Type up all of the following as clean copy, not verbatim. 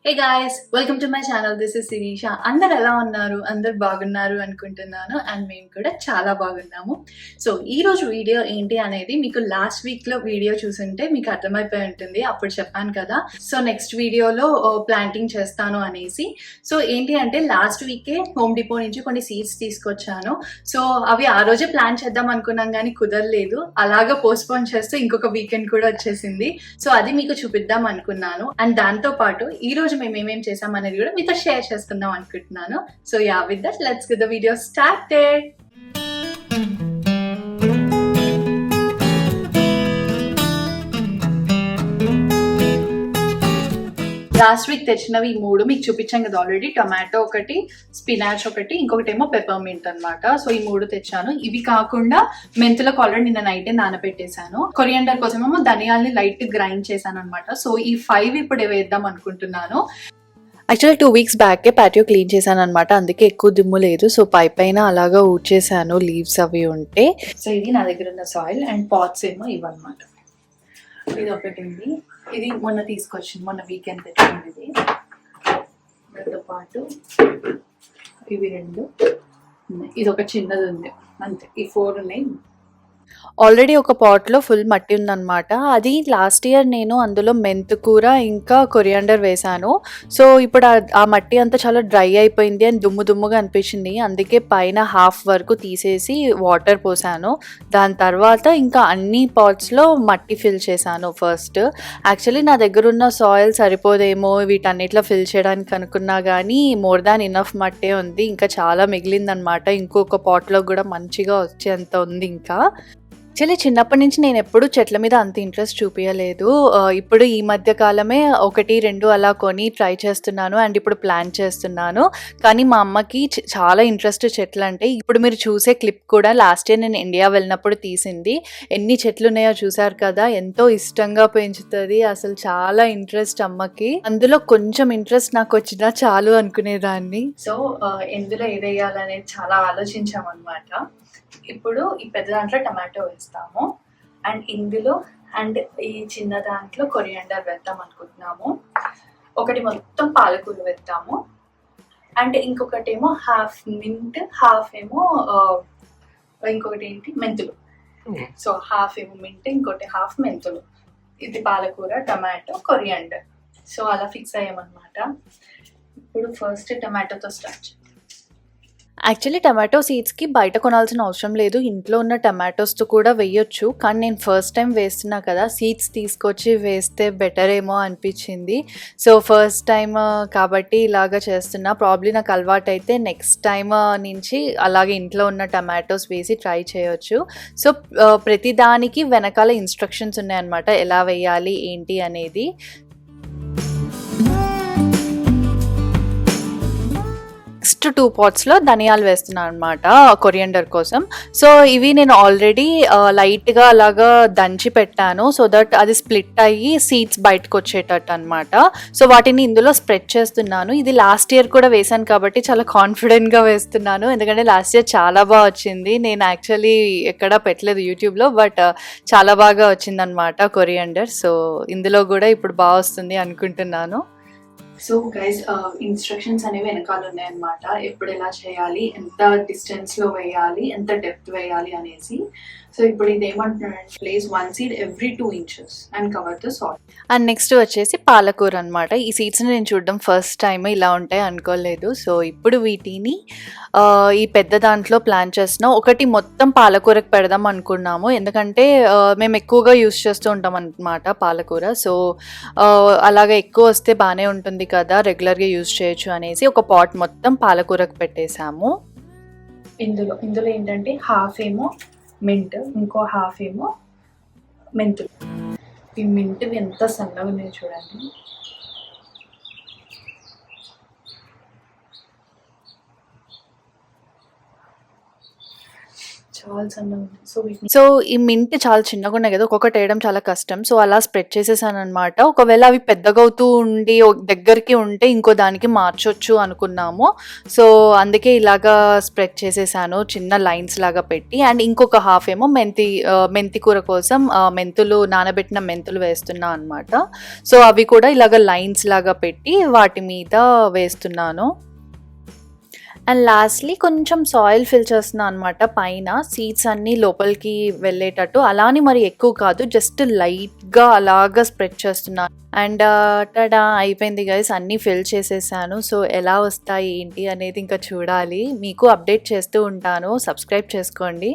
Hey guys, welcome to my channel. This is Shirisha. అందరు ఎలా ఉన్నారు? అందరు బాగున్నారు అనుకుంటున్నాను. అండ్ మేము కూడా చాలా బాగున్నాము. సో ఈ రోజు వీడియో ఏంటి అనేది మీకు లాస్ట్ వీక్ లో వీడియో చూసుంటే మీకు అర్థమైపోయి ఉంటుంది. అప్పుడు చెప్పాను కదా, సో నెక్స్ట్ వీడియోలో ప్లాంటింగ్ చేస్తాను అనేసి. సో ఏంటి అంటే లాస్ట్ వీకే హోమ్ డిపో నుంచి కొన్ని సీడ్స్ తీసుకొచ్చాను. సో అవి ఆ రోజే ప్లాన్ చేద్దాం అనుకున్నాం కానీ కుదరలేదు. అలాగా పోస్ట్పోన్ చేస్తూ ఇంకొక వీకెండ్ కూడా వచ్చేసింది. సో అది మీకు చూపిద్దాం అనుకున్నాను. అండ్ దాంతో పాటు ఈ రోజు మేము ఏమేం చేసాం అనేది కూడా మీతో షేర్ చేసుకుందాం అనుకుంటున్నాను. So yeah, with that let's get the video started. Last week తెచ్చినవి ఈ మూడు మీకు చూపించాం కదా ఆల్రెడీ. టొమాటో ఒకటి, స్పినాచ్ ఒకటి, ఇంకొకటి ఏమో పెప్పర్మింట్ అనమాట. సో ఈ మూడు తెచ్చాను. ఇవి కాకుండా మెంతులకు ఆల్రెడీ నిన్న నైటే నానబెట్టేశాను. కొరియండర్ కోసం ఏమో ధనియాల్ని లైట్ గ్రైండ్ చేశాను అనమాట. సో ఈ 5 ఇప్పుడు వేద్దాం అనుకుంటున్నాను. యాక్చువల్లీ 2 వీక్స్ బ్యాకే ప్యాటియో క్లీన్ చేశాను అనమాట. అందుకే ఎక్కువ దుమ్ము లేదు. సో పైన అలాగా ఊడ్చేసాను లీవ్స్ అవి ఉంటే. సో ఇది నా దగ్గర ఉన్న సాయిల్. అండ్ పాట్స్ ఏమో ఇవన్నమాట. ఇది ఒకటి ఉంది. ఇది మొన్న తీసుకొచ్చింది, మొన్న వీకెండ్ తెచ్చింది. ఇది దాంతో పాటు ఇవి 2 ఉన్నాయి. ఇది ఒక చిన్నది ఉంది, అంతే. ఈ 4 ఉన్నాయి. ఆల్రెడీ ఒక పాట్లో ఫుల్ మట్టి ఉందన్నమాట. అది లాస్ట్ ఇయర్ నేను అందులో మెంతుకూర ఇంకా కొరియాండర్ వేశాను. సో ఇప్పుడు ఆ మట్టి అంతా చాలా డ్రై అయిపోయింది అని దుమ్ముగా అనిపించింది. అందుకే పైన హాఫ్ వరకు తీసేసి వాటర్ పోసాను. దాని తర్వాత ఇంకా అన్ని పాట్స్లో మట్టి ఫిల్ చేశాను ఫస్ట్. యాక్చువల్లీ నా దగ్గర ఉన్న సాయిల్ సరిపోదేమో వీటన్నిటిలో ఫిల్ చేయడానికి అనుకున్నా కానీ మోర్ దాన్ ఇనఫ్ మట్టే ఉంది. ఇంకా చాలా మిగిలిందనమాట. ఇంకొక పాట్లో కూడా మంచిగా వచ్చేంత ఉంది. ఇంకా యాక్చువల్లీ చిన్నప్పటి నుంచి నేను ఎప్పుడు చెట్ల మీద అంత ఇంట్రెస్ట్ చూపించలేదు. ఇప్పుడు ఈ మధ్య కాలమే 1, 2 అలా కొని ట్రై చేస్తున్నాను. అండ్ ఇప్పుడు ప్లాన్ చేస్తున్నాను. కానీ మా అమ్మకి చాలా ఇంట్రెస్ట్ చెట్లు అంటే. ఇప్పుడు మీరు చూసే క్లిప్ కూడా లాస్ట్ ఇయర్ నేను ఇండియా వెళ్ళినప్పుడు తీసింది. ఎన్ని చెట్లు ఉన్నాయో చూసారు కదా. ఎంతో ఇష్టంగా పెంచుతుంది. అసలు చాలా ఇంట్రెస్ట్ అమ్మకి. అందులో కొంచెం ఇంట్రెస్ట్ నాకు వచ్చినా చాలు అనుకునేదాన్ని. సో ఎందులో ఏదేయాలనేది చాలా ఆలోచించామన్నమాట. ఇప్పుడు ఈ పెద్ద దాంట్లో టమాటో వేస్తాము. అండ్ ఇందులో అండ్ ఈ చిన్న దాంట్లో కొరియాండర్ వేద్దాం అనుకుంటున్నాము. ఒకటి మొత్తం పాలకూర వేద్దాము. అండ్ ఇంకొకటి ఏమో హాఫ్ మింట్, హాఫ్ ఏమో ఇంకొకటి ఏంటి మెంతులు. సో హాఫ్ ఏమో మింట్, ఇంకోటి హాఫ్ మెంతులు. ఇది పాలకూర, టమాటో, కొరియాండర్. సో అలా ఫిక్స్ అయ్యామన్నమాట. ఇప్పుడు ఫస్ట్ టమాటోతో స్టార్ట్. యాక్చువల్లీ టమాటో సీడ్స్కి బయట కొనాల్సిన అవసరం లేదు. ఇంట్లో ఉన్న టమాటోస్తో కూడా వేయొచ్చు. కానీ నేను ఫస్ట్ టైం వేస్తున్నా కదా, సీడ్స్ తీసుకొచ్చి వేస్తే బెటర్ ఏమో అనిపించింది. సో ఫస్ట్ టైం కాబట్టి ఇలాగ చేస్తున్నా. ప్రాబ్లీ నాకు అలవాటు అయితే నెక్స్ట్ టైం నుంచి అలాగే ఇంట్లో ఉన్న టమాటోస్ వేసి ట్రై చేయొచ్చు. సో ప్రతి దానికి వెనకాల ఇన్స్ట్రక్షన్స్ ఉన్నాయన్నమాట, ఎలా వేయాలి ఏంటి అనేది. నెక్స్ట్ 2 పాట్స్లో ధనియాలు వేస్తున్నాను అనమాట కొరియండర్ కోసం. సో ఇవి నేను ఆల్రెడీ లైట్గా అలాగా దంచి పెట్టాను. సో దట్ అది స్ప్లిట్ అయ్యి సీడ్స్ బయటకు వచ్చేటట్టు అనమాట. సో వాటిని ఇందులో స్ప్రెడ్ చేస్తున్నాను. ఇది లాస్ట్ ఇయర్ కూడా వేసాను కాబట్టి చాలా కాన్ఫిడెంట్గా వేస్తున్నాను. ఎందుకంటే లాస్ట్ ఇయర్ చాలా బాగా వచ్చింది. నేను యాక్చువల్లీ ఎక్కడా పెట్టలేదు యూట్యూబ్లో, బట్ చాలా బాగా వచ్చిందనమాట కొరియండర్. సో ఇందులో కూడా ఇప్పుడు బాగా వస్తుంది అనుకుంటున్నాను. సో గైస్, ఇన్స్ట్రక్షన్స్ అనేవి వెనకాల ఉన్నాయన్నమాట. ఎప్పుడు ఎలా చేయాలి, ఎంత డిస్టెన్స్లో వేయాలి, ఎంత డెప్త్ వేయాలి అనేసి. సో ఇప్పుడు ఇది ఏమంటున్నాడు, place 1 seed every 2 inches and cover the soil. And next వచ్చేసి పాలకూర అనమాట. ఈ సీడ్స్ని నేను చూడడం ఫస్ట్ టైం, ఇలా ఉంటాయి అనుకోలేదు. సో ఇప్పుడు వీటిని ఈ పెద్ద దాంట్లో ప్లాన్ చేస్తున్నాం. ఒకటి మొత్తం పాలకూరకు పెడదాం అనుకున్నాము. ఎందుకంటే మేము ఎక్కువగా యూస్ చేస్తూ ఉంటాం అన్నమాట పాలకూర. సో అలాగే ఎక్కువ వస్తే బాగానే ఉంటుంది కదా, రెగ్యులర్గా యూజ్ చేయొచ్చు అనేసి ఒక పాట్ మొత్తం పాలకూరకు పెట్టేశాము. ఇందులో ఏంటంటే హాఫ్ ఏమో మింట్, ఇంకో హాఫ్ ఏమో మెంతులు. ఈ మింట్ ఎంత సన్నగా ఉన్నాయో చూడండి. చాలా సన్నగా సో ఈ మింట్ చాలా చిన్నగా ఉన్నాయి కదా, ఒక్కొక్కటి వేయడం చాలా కష్టం. సో అలా స్ప్రెడ్ చేసేసాను అనమాట. ఒకవేళ అవి పెద్దగా అవుతూ ఉండి దగ్గరికి ఉంటే ఇంకో దానికి మార్చొచ్చు అనుకున్నాము. సో అందుకే ఇలాగా స్ప్రెడ్ చేసేసాను చిన్న లైన్స్ లాగా పెట్టి. అండ్ ఇంకొక హాఫ్ ఏమో మెంతి కూర కోసం నానబెట్టిన మెంతులు వేస్తున్నా అనమాట. సో అవి కూడా ఇలాగ లైన్స్ లాగా పెట్టి వాటి మీద వేస్తున్నాను. అండ్ లాస్ట్‌లీ కొంచెం సాయిల్ ఫిల్ చేస్తున్నా అనమాట పైన. సీడ్స్ అన్నీ లోపలికి వెళ్ళేటట్టు. అలా అని మరి ఎక్కువ కాదు. జస్ట్ లైట్‌గా అలాగా స్ప్రెడ్ చేస్తున్నా. And ta-da! అయిపోయింది గైస్. అన్నీ ఫిల్ చేసేసాను. సో ఎలా వస్తాయి ఏంటి అనేది ఇంకా చూడాలి. మీకు అప్డేట్ చేస్తూ ఉంటాను. సబ్స్క్రైబ్ చేసుకోండి.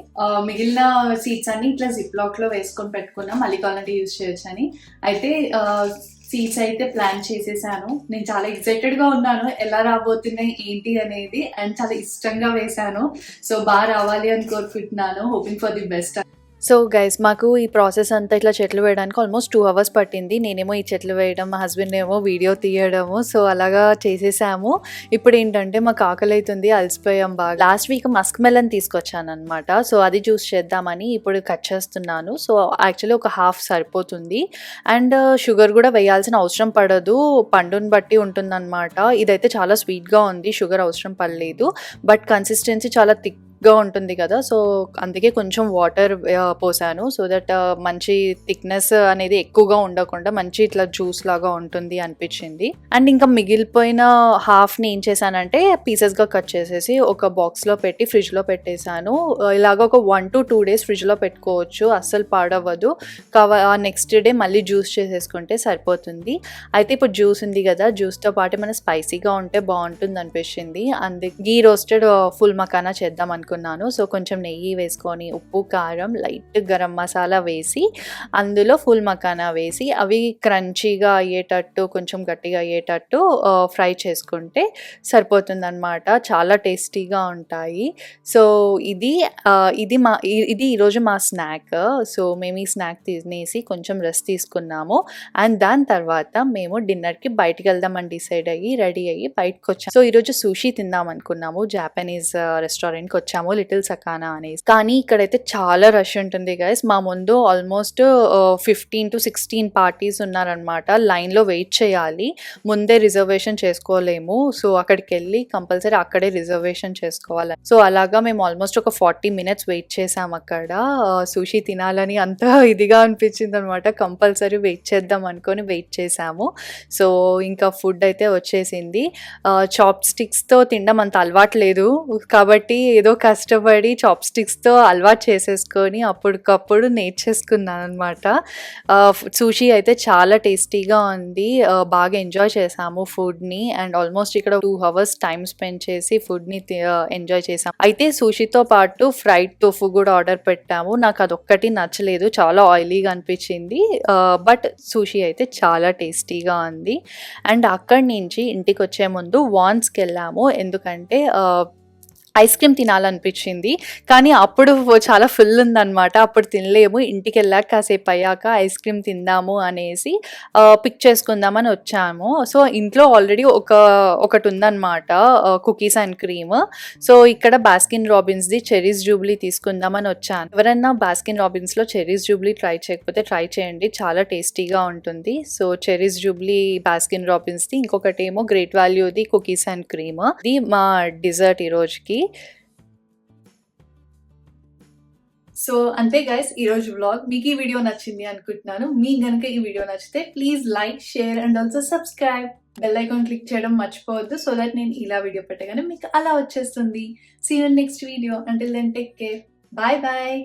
మిగిలిన సీడ్స్ అన్నీ ఇట్లా జిప్ లాక్‌లో వేసుకొని పెట్టుకున్నా. మళ్ళీ కావాలంటే యూజ్ చేయొచ్చని. అయితే సీడ్స్ అయితే ప్లాన్ చేసేసాను. నేను చాలా ఎక్సైటెడ్గా ఉన్నాను ఎలా రాబోతున్నాయి ఏంటి అనేది. అండ్ చాలా ఇష్టంగా వేసాను. సో బాగా రావాలి అని కోరుకుంటున్నాను. Hoping for the best. So guys, మాకు ఈ ప్రాసెస్ అంతా ఇట్లా చెట్లు వేయడానికి ఆల్మోస్ట్ 2 hours పట్టింది. నేనేమో ఈ చెట్లు వేయడం, మా హస్బెండ్ ఏమో వీడియో తీయడము. సో అలాగా చేసేసాము. ఇప్పుడు ఏంటంటే మాకు ఆకలి అవుతుంది, అలసిపోయాం బాగా. లాస్ట్ వీక్ మస్క్ మెలన్ తీసుకొచ్చాను అనమాట. సో అది జ్యూస్ చేద్దామని ఇప్పుడు కట్ చేస్తున్నాను. సో యాక్చువల్లీ ఒక హాఫ్ సరిపోతుంది. అండ్ షుగర్ కూడా వేయాల్సిన అవసరం పడదు, పండుని బట్టి ఉంటుందన్నమాట. ఇదైతే చాలా స్వీట్గా ఉంది, షుగర్ అవసరం పడలేదు. బట్ కన్సిస్టెన్సీ చాలా థిక్గా ఉంటుంది కదా, సో అందుకే కొంచెం వాటర్ పోసాను. సో దట్ మంచి థిక్నెస్ అనేది ఎక్కువగా ఉండకుండా మంచి ఇట్లా జ్యూస్ లాగా ఉంటుంది అనిపించింది. అండ్ ఇంకా మిగిలిపోయిన హాఫ్ని ఏం చేశానంటే పీసెస్గా కట్ చేసేసి ఒక బాక్స్లో పెట్టి ఫ్రిడ్జ్లో పెట్టేశాను. ఇలాగ ఒక 1 to 2 days ఫ్రిడ్జ్లో పెట్టుకోవచ్చు, అస్సలు పాడవ్వదు. నెక్స్ట్ డే మళ్ళీ జ్యూస్ చేసేసుకుంటే సరిపోతుంది. అయితే ఇప్పుడు జ్యూస్ ఉంది కదా, జ్యూస్తో పాటు మన స్పైసీగా ఉంటే బాగుంటుంది అనిపించింది. అందుకే గీ రోస్టెడ్ ఫుల్ మకానా చేద్దాం అనుకున్నాను. సో కొంచెం నెయ్యి వేసుకొని ఉప్పు, కారం, లైట్ గరం మసాలా వేసి అందులో ఫుల్ మకానా వేసి అవి క్రంచీగా అయ్యేటట్టు కొంచెం గట్టిగా అయ్యేటట్టు ఫ్రై చేసుకుంటే సరిపోతుందన్నమాట. చాలా టేస్టీగా ఉంటాయి. సో ఇది ఈరోజు మా స్నాక్. సో మేము ఈ స్నాక్ తినేసి కొంచెం రెస్ట్ తీసుకున్నాము. అండ్ దాని తర్వాత మేము డిన్నర్కి బయటికి వెళ్దామని డిసైడ్ అయ్యి రెడీ అయ్యి బయటకు వచ్చాము. సో ఈరోజు సూషీ తిందాం అనుకున్నాము. జాపనీస్ రెస్టారెంట్కి వచ్చాము, లిటిల్ సకానా అనేసి. కానీ ఇక్కడైతే చాలా రష్ ఉంటుంది గైస్. మా ముందు ఆల్మోస్ట్ 15 to 16 పార్టీస్ ఉన్నారనమాట. లైన్లో వెయిట్ చేయాలి, ముందే రిజర్వేషన్ చేసుకోలేము. సో అక్కడికి వెళ్ళి కంపల్సరీ అక్కడే రిజర్వేషన్ చేసుకోవాలి. సో అలాగా మేము ఆల్మోస్ట్ ఒక 40 minutes వెయిట్ చేసాం అక్కడ. సూషీ తినాలని అంత ఇదిగా అనిపించింది అనమాట. కంపల్సరీ వెయిట్ చేద్దాం అనుకొని వెయిట్ చేసాము. సో ఇంకా ఫుడ్ అయితే వచ్చేసింది. చాప్ స్టిక్స్తో తినడం అంత అలవాటు లేదు కాబట్టి ఏదో కష్టపడి చాప్ స్టిక్స్తో అలవాటు చేసేసుకొని అప్పటికప్పుడు నేర్చేసుకున్నాను అనమాట. సూషీ అయితే చాలా టేస్టీగా ఉంది. బాగా ఎంజాయ్ చేసాము ఫుడ్ని. అండ్ ఆల్మోస్ట్ ఇక్కడ 2 hours టైం స్పెండ్ చేసి ఫుడ్ని ఎంజాయ్ చేసాము. అయితే సూషీతో పాటు ఫ్రైడ్ టోఫు కూడా ఆర్డర్ పెట్టాము. నాకు అదొక్కటి నచ్చలేదు, చాలా ఆయిలీగా అనిపించింది. బట్ సూషీ అయితే చాలా టేస్టీగా ఉంది. అండ్ అక్కడి నుంచి ఇంటికి వచ్చే ముందు వాన్స్కి వెళ్ళాము, ఎందుకంటే ఐస్ క్రీమ్ తినాలనిపించింది. కానీ అప్పుడు చాలా ఫుల్ ఉందన్నమాట, అప్పుడు తినలేము. ఇంటికి వెళ్ళాక కాసేపు అయ్యాక ఐస్ క్రీమ్ తిందాము అనేసి పిక్ చేసుకుందామని వచ్చాము. సో ఇంట్లో ఆల్రెడీ ఒకటి ఉందన్నమాట, కుకీస్ అండ్ క్రీమ్. సో ఇక్కడ బాస్కిన్ రాబిన్స్ది చెరీస్ జూబ్లీ తీసుకుందామని వచ్చాను. ఎవరైనా బాస్కిన్ రాబిన్స్లో చెరీస్ జూబ్లీ ట్రై చేయకపోతే ట్రై చేయండి, చాలా టేస్టీగా ఉంటుంది. సో చెరీస్ జూబ్లీ బాస్కిన్ రాబిన్స్ది, ఇంకొకటి ఏమో గ్రేట్ వాల్యూది కుకీస్ అండ్ క్రీమ్. ఇది మా డిజర్ట్ ఈ రోజుకి. సో అంతే గైస్, ఈరోజు వ్లాగ్. మీకు ఈ వీడియో నచ్చింది అనుకుంటున్నాను. మీకు కనుక ఈ వీడియో నచ్చితే please like, share and also subscribe. Bell icon click చేయడం మర్చిపోవద్దు, సో దట్ నేను ఇలా వీడియో పెట్టగానే మీకు అలా వచ్చేస్తుంది. See you next video. Until then take care. Bye bye.